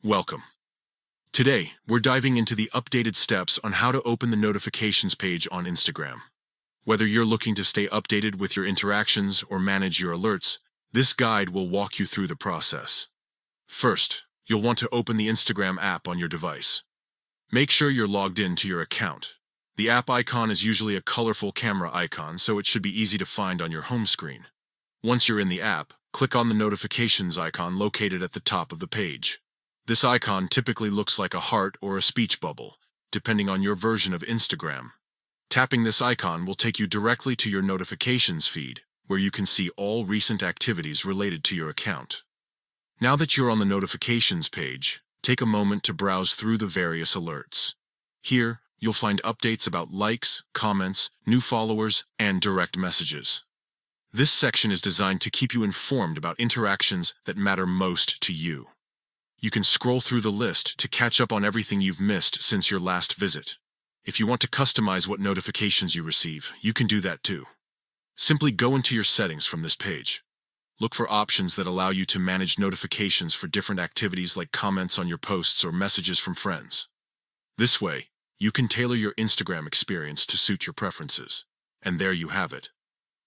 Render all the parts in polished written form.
Welcome. Today, we're diving into the updated steps on how to open the notifications page on Instagram. Whether you're looking to stay updated with your interactions or manage your alerts, this guide will walk you through the process. First, you'll want to open the Instagram app on your device. Make sure you're logged in to your account. The app icon is usually a colorful camera icon, so it should be easy to find on your home screen. Once you're in the app, click on the notifications icon located at the top of the page. This icon typically looks like a heart or a speech bubble, depending on your version of Instagram. Tapping this icon will take you directly to your notifications feed, where you can see all recent activities related to your account. Now that you're on the notifications page, take a moment to browse through the various alerts. Here, you'll find updates about likes, comments, new followers, and direct messages. This section is designed to keep you informed about interactions that matter most to you. You can scroll through the list to catch up on everything you've missed since your last visit. If you want to customize what notifications you receive, you can do that too. Simply go into your settings from this page. Look for options that allow you to manage notifications for different activities like comments on your posts or messages from friends. This way, you can tailor your Instagram experience to suit your preferences. And there you have it.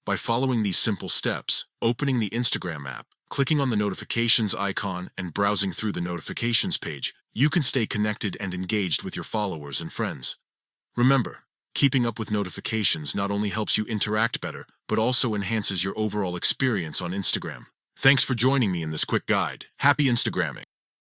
By following these simple steps, opening the Instagram app, clicking on the notifications icon, and browsing through the notifications page, you can stay connected and engaged with your followers and friends. Remember, keeping up with notifications not only helps you interact better, but also enhances your overall experience on Instagram. Thanks for joining me in this quick guide. Happy Instagramming!